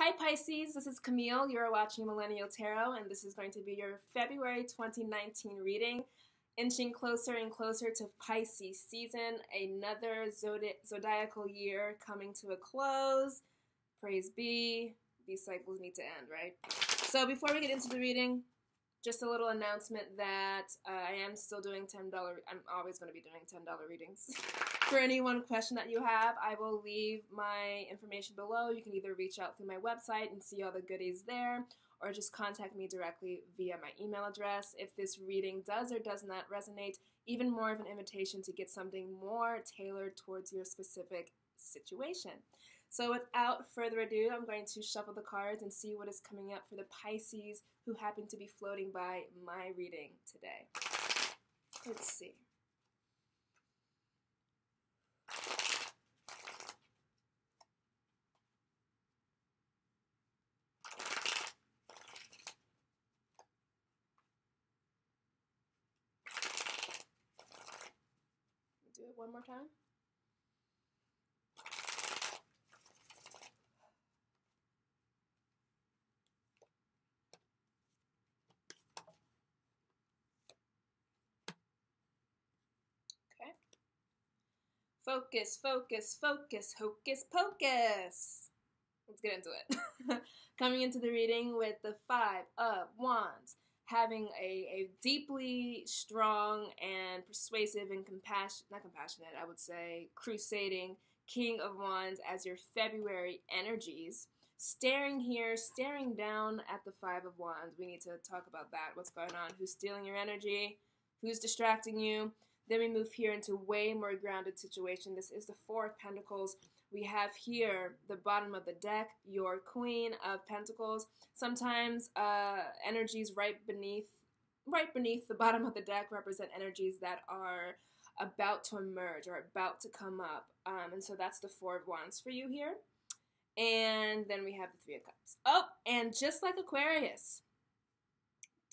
Hi Pisces, this is Camille. You're watching Millennial Tarot, and this is going to be your February 2019 reading. Inching closer and closer to Pisces season, another zodiacal year coming to a close. Praise be. These cycles need to end, right? So before we get into the reading, just a little announcement that I am still doing $10. I'm always going to be doing $10 readings. For any one question that you have, I will leave my information below. You can either reach out through my website and see all the goodies there, or just contact me directly via my email address. If this reading does or does not resonate, even more of an invitation to get something more tailored towards your specific situation. So without further ado, I'm going to shuffle the cards and see what is coming up for the Pisces who happen to be floating by my reading today. Let's see. Do it one more time. Okay. Focus, focus, focus, hocus pocus. Let's get into it. Coming into the reading with the Five of Wands, having a deeply strong and persuasive and compassionate, I would say, crusading King of Wands as your February energies. Staring down at the Five of Wands. We need to talk about that. What's going on? Who's stealing your energy? Who's distracting you? Then we move here into way more grounded situation. This is the Four of Pentacles. We have here the bottom of the deck, your Queen of Pentacles. Sometimes energies right beneath the bottom of the deck represent energies that are about to emerge or about to come up. And so that's the Four of Wands for you here. And then we have the Three of Cups. Oh, and just like Aquarius,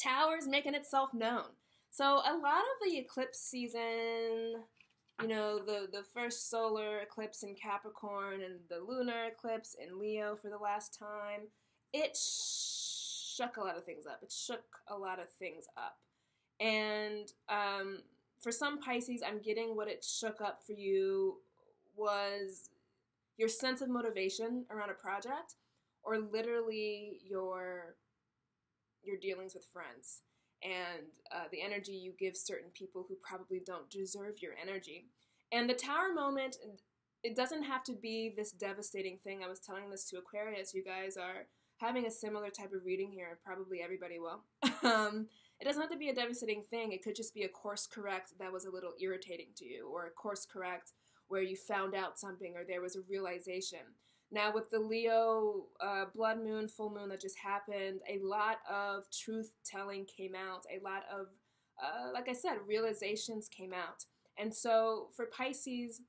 Tower's making itself known. So a lot of the eclipse season, you know, the first solar eclipse in Capricorn and the lunar eclipse in Leo for the last time, it shook a lot of things up. And for some Pisces, I'm getting what it shook up for you was your sense of motivation around a project, or literally your dealings with friends. And the energy you give certain people who probably don't deserve your energy. And the Tower moment, it doesn't have to be this devastating thing. I was telling this to Aquarius. You guys are having a similar type of reading here. Probably everybody will. It doesn't have to be a devastating thing. It could just be a course correct that was a little irritating to you, or a course correct where you found out something or there was a realization. Now, with the Leo blood moon, full moon that just happened, a lot of truth-telling came out. A lot of, like I said, realizations came out. And so for Pisces,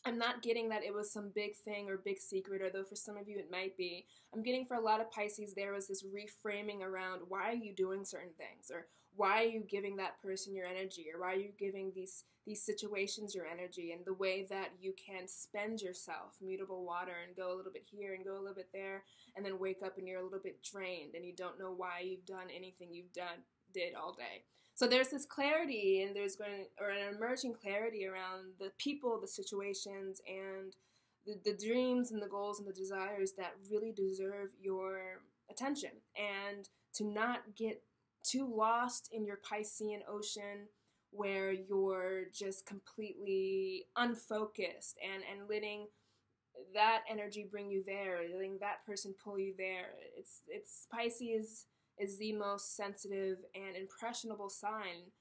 I'm not getting that it was some big thing or big secret, although for some of you it might be. I'm getting for a lot of Pisces there was this reframing around why are you doing certain things, or why are you giving that person your energy, or why are you giving these situations your energy, and the way that you can spend yourself, mutable water, and go a little bit here and go a little bit there, and then wake up and you're a little bit drained and you don't know why you've done anything did all day. So there's this clarity, and there's an emerging clarity around the people, the situations, and the dreams and the goals and the desires that really deserve your attention, and to not get too lost in your Piscean ocean where you're just completely unfocused and letting that energy bring you there, letting that person pull you there. It's Pisces is the most sensitive and impressionable sign,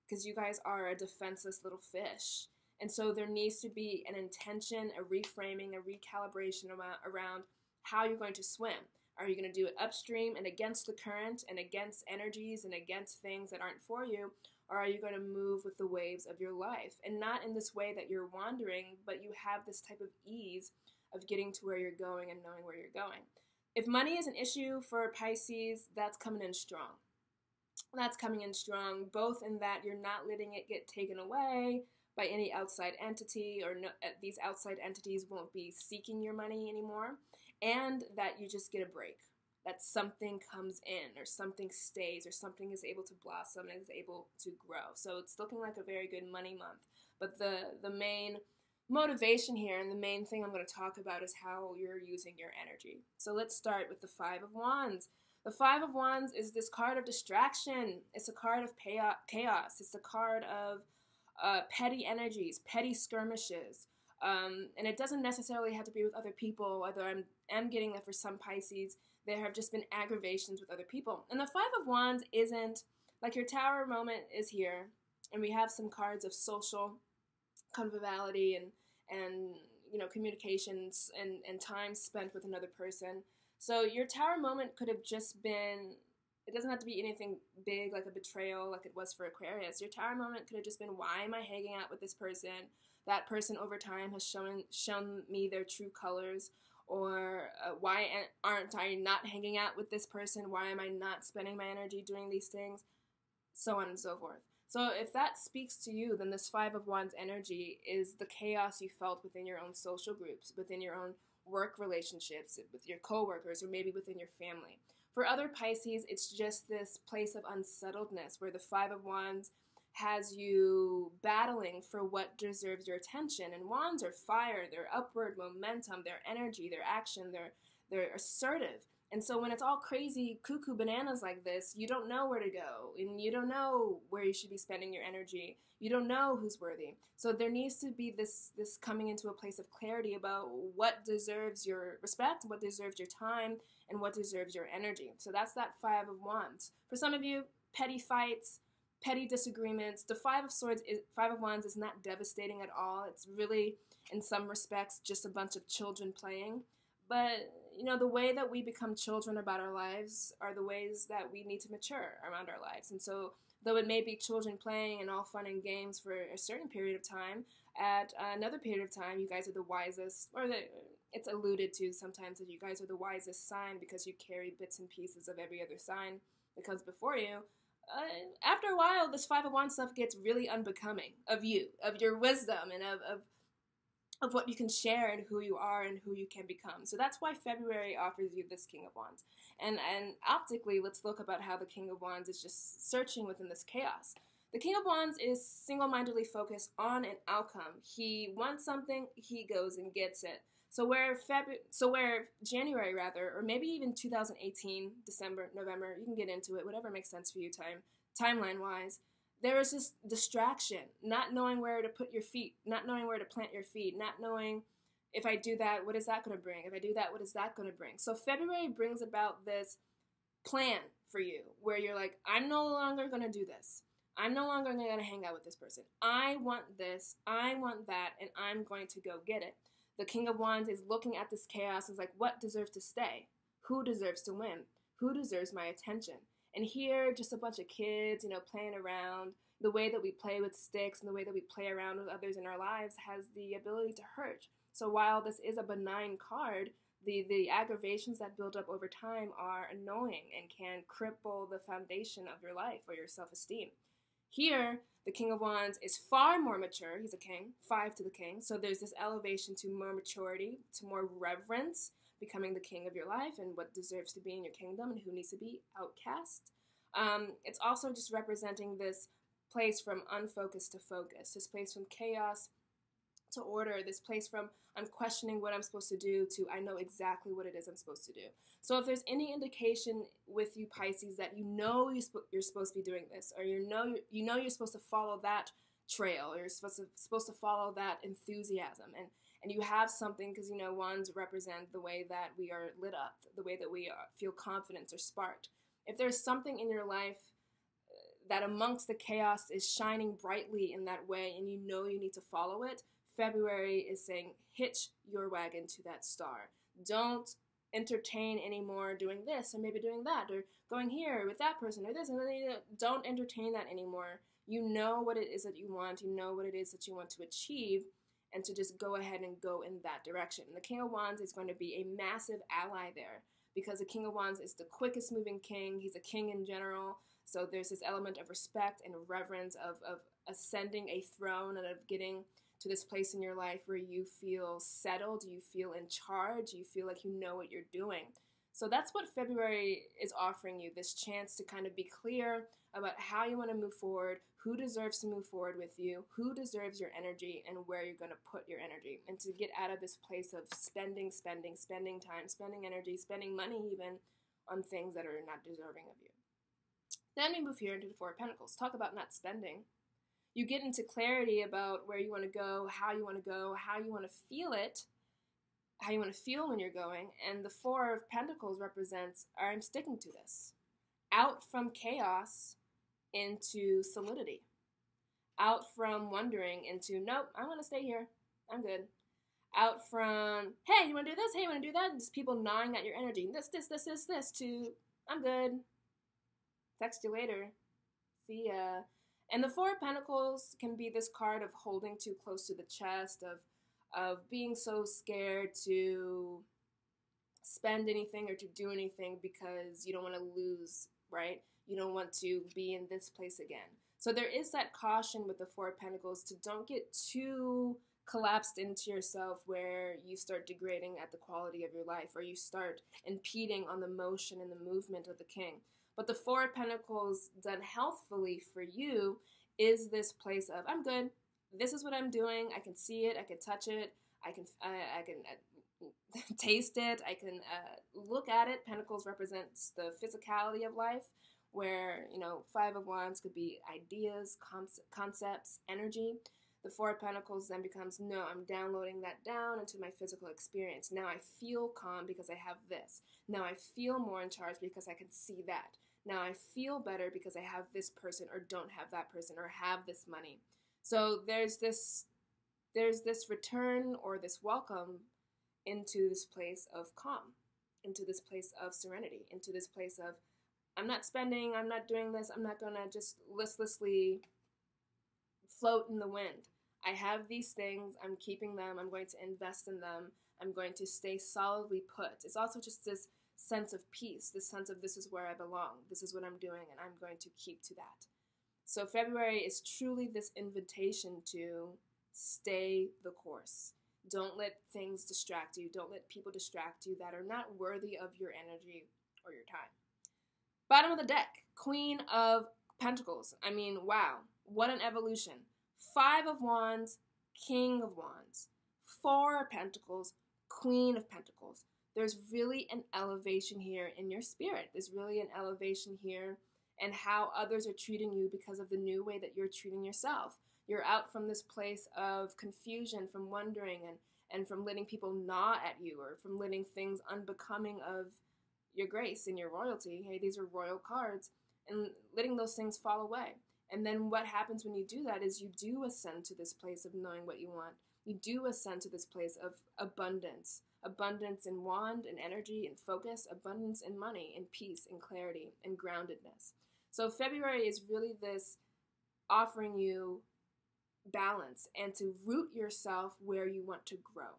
because you guys are a defenseless little fish. And so there needs to be an intention, a reframing, a recalibration around how you're going to swim. Are you going to do it upstream and against the current and against energies and against things that aren't for you? Or are you going to move with the waves of your life? And not in this way that you're wandering, but you have this type of ease of getting to where you're going and knowing where you're going. If money is an issue for Pisces, that's coming in strong. That's coming in strong, both in that you're not letting it get taken away by any outside entity, or no, these outside entities won't be seeking your money anymore. and that you just get a break, that something comes in or something stays or something is able to blossom and is able to grow. So it's looking like a very good money month. But the main motivation here and the main thing I'm going to talk about is how you're using your energy. So let's start with the Five of Wands. The Five of Wands is this card of distraction. It's a card of chaos. It's a card of petty energies, petty skirmishes. And it doesn't necessarily have to be with other people, although I'm getting that for some Pisces, there have just been aggravations with other people. And the Five of Wands isn't, like your Tower moment is here, and we have some cards of social conviviality and communications and time spent with another person. So your Tower moment could have just been, it doesn't have to be anything big like a betrayal like it was for Aquarius. Your Tower moment could have just been, why am I hanging out with this person? That person over time has shown me their true colors. Or why aren't I not hanging out with this person? Why am I not spending my energy doing these things? So on and so forth. So if that speaks to you, then this Five of Wands energy is the chaos you felt within your own social groups, within your own work relationships, with your coworkers, or maybe within your family. For other Pisces, it's just this place of unsettledness where the Five of Wands has you battling for what deserves your attention. And wands are fire, they're upward momentum, they're energy, they're action, they're assertive. And so when it's all crazy, cuckoo bananas like this, you don't know where to go, and you don't know where you should be spending your energy. You don't know who's worthy. So there needs to be this coming into a place of clarity about what deserves your respect, what deserves your time, and what deserves your energy. So that's that Five of Wands. For some of you, petty fights, petty disagreements. The Five of Wands is not devastating at all. It's really, in some respects, just a bunch of children playing. But, the way that we become children about our lives are the ways that we need to mature around our lives. And so, though it may be children playing and all fun and games for a certain period of time, at another period of time, you guys are the wisest, or it's alluded to sometimes that you guys are the wisest sign because you carry bits and pieces of every other sign that comes before you. After a while, this Five of Wands stuff gets really unbecoming of you, of your wisdom, and of what you can share and who you are and who you can become. So that's why February offers you this King of Wands. And optically, let's look about how the King of Wands is just searching within this chaos. The King of Wands is single-mindedly focused on an outcome. He wants something, he goes and gets it. So where January, or maybe even 2018, December, November, you can get into it, whatever makes sense for you timeline-wise, there is this distraction, not knowing where to put your feet, not knowing where to plant your feet, not knowing, if I do that, what is that going to bring? If I do that, what is that going to bring? So February brings about this plan for you where you're like, I'm no longer going to do this. I'm no longer going to hang out with this person. I want this, I want that, and I'm going to go get it. The King of Wands is looking at this chaos and is like, what deserves to stay? Who deserves to win? Who deserves my attention? And here, just a bunch of kids, playing around. The way that we play with sticks and the way that we play around with others in our lives has the ability to hurt. So while this is a benign card, the aggravations that build up over time are annoying and can cripple the foundation of your life or your self-esteem. Here, the King of Wands is far more mature. He's a king, 5 to the king. So there's this elevation to more maturity, to more reverence, becoming the king of your life and what deserves to be in your kingdom and who needs to be outcast. It's also just representing this place from unfocused to focus, this place from chaos to order, this place from I'm questioning what I'm supposed to do to I know exactly what it is I'm supposed to do. So if there's any indication with you Pisces that you're supposed to be doing this, or you know you're supposed to follow that trail, or you're supposed to follow that enthusiasm, and you have something, because wands represent the way that we are lit up, the way that we feel confidence or sparked. If there's something in your life that amongst the chaos is shining brightly in that way and you need to follow it, February is saying hitch your wagon to that star. Don't entertain anymore doing this or maybe doing that or going here with that person or this. And don't entertain that anymore. You know what it is that you want. You know what it is that you want to achieve, and to just go ahead and go in that direction. And the King of Wands is going to be a massive ally there, because the King of Wands is the quickest moving king. He's a king in general. So there's this element of respect and reverence of ascending a throne and of getting to this place in your life where you feel settled, you feel in charge, you feel like you know what you're doing. So that's what February is offering you, this chance to kind of be clear about how you want to move forward, who deserves to move forward with you, who deserves your energy, and where you're going to put your energy, and to get out of this place of spending time, spending energy, spending money even on things that are not deserving of you. Then we move here into the Four of Pentacles. Talk about not spending. You get into clarity about where you want to go, how you want to go, how you want to feel it, how you want to feel when you're going. And the Four of Pentacles represents, I'm sticking to this. Out from chaos into solidity. Out from wondering into, nope, I want to stay here. I'm good. Out from, hey, you want to do this? Hey, you want to do that? And just people gnawing at your energy. This, to, I'm good. Text you later. See ya. And the Four of Pentacles can be this card of holding too close to the chest, of being so scared to spend anything or to do anything because you don't want to lose, right? You don't want to be in this place again. So there is that caution with the Four of Pentacles to don't get too collapsed into yourself where you start degrading at the quality of your life, or you start impeding on the motion and the movement of the King. But the Four of Pentacles done healthfully for you is this place of, I'm good. This is what I'm doing. I can see it. I can touch it. I can taste it. I can look at it. Pentacles represents the physicality of life, where, you know, Five of Wands could be ideas, concepts, energy. The Four of Pentacles then becomes, no, I'm downloading that down into my physical experience. Now I feel calm because I have this. Now I feel more in charge because I can see that. Now I feel better because I have this person or don't have that person or have this money. So there's this return or this welcome into this place of calm, into this place of serenity, into this place of, I'm not spending, I'm not doing this, I'm not going to just listlessly float in the wind. I have these things, I'm keeping them, I'm going to invest in them, I'm going to stay solidly put. It's also just this sense of peace, this sense of this is where I belong, this is what I'm doing, and I'm going to keep to that. So February is truly this invitation to stay the course. Don't let things distract you. Don't let people distract you that are not worthy of your energy or your time. Bottom of the deck, Queen of Pentacles. I mean, wow, what an evolution. Five of Wands, King of Wands. Four of Pentacles, Queen of Pentacles. There's really an elevation here in your spirit. There's really an elevation here in how others are treating you because of the new way that you're treating yourself. You're out from this place of confusion, from wondering, and from letting people gnaw at you, or from letting things unbecoming of your grace and your royalty. Hey, these are royal cards, and letting those things fall away. And then what happens when you do that is you do ascend to this place of knowing what you want. You do ascend to this place of abundance. Abundance in wand and energy and focus. Abundance in money and peace and clarity and groundedness. So February is really this offering you balance and to root yourself where you want to grow.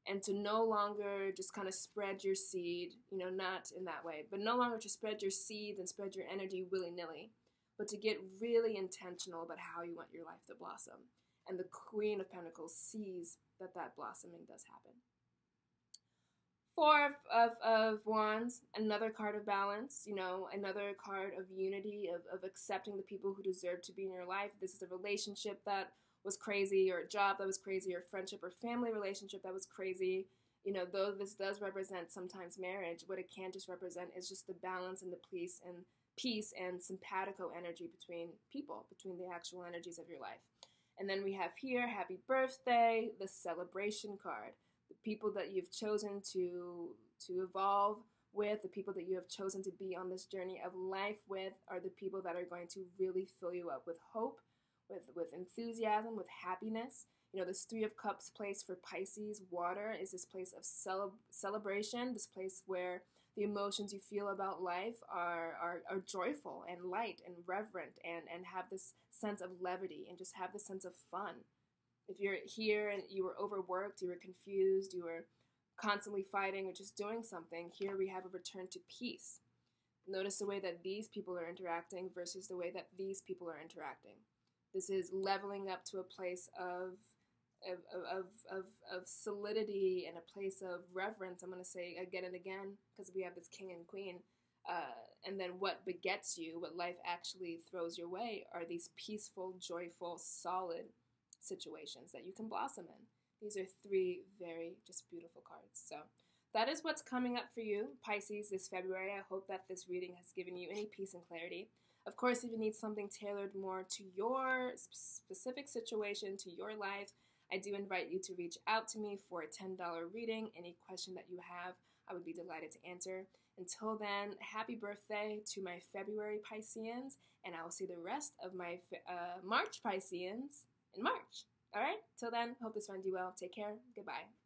And to no longer just kind of spread your seed, not in that way, but no longer to spread your seeds and spread your energy willy-nilly, but to get really intentional about how you want your life to blossom. And the Queen of Pentacles sees that blossoming does happen. Four of Wands, another card of balance, another card of unity, of accepting the people who deserve to be in your life. This is a relationship that was crazy, or a job that was crazy, or friendship or family relationship that was crazy. Though this does represent sometimes marriage, what it can just represent is just the balance and the peace and simpatico energy between people, between the actual energies of your life. And then we have here, happy birthday, the celebration card. The people that you've chosen to evolve with, the people that you have chosen to be on this journey of life with, are the people that are going to really fill you up with hope, with enthusiasm, with happiness. This Three of Cups place for Pisces, water, is this place of celebration, this place where the emotions you feel about life are joyful and light and reverent and have this sense of levity and just have this sense of fun. If you're here and you were overworked, you were confused, you were constantly fighting or just doing something, here we have a return to peace. Notice the way that these people are interacting versus the way that these people are interacting. This is leveling up to a place of of solidity and a place of reverence. I'm going to say again and again, because we have this king and queen. And then what begets you, what life actually throws your way, are these peaceful, joyful, solid situations that you can blossom in. These are three very just beautiful cards. So that is what's coming up for you, Pisces, this February. I hope that this reading has given you any peace and clarity. Of course, if you need something tailored more to your specific situation, to your life, I do invite you to reach out to me for a $10 reading. Any question that you have, I would be delighted to answer. Until then, happy birthday to my February Pisceans, and I will see the rest of my March Pisceans in March. All right? Till then, hope this finds you well. Take care. Goodbye.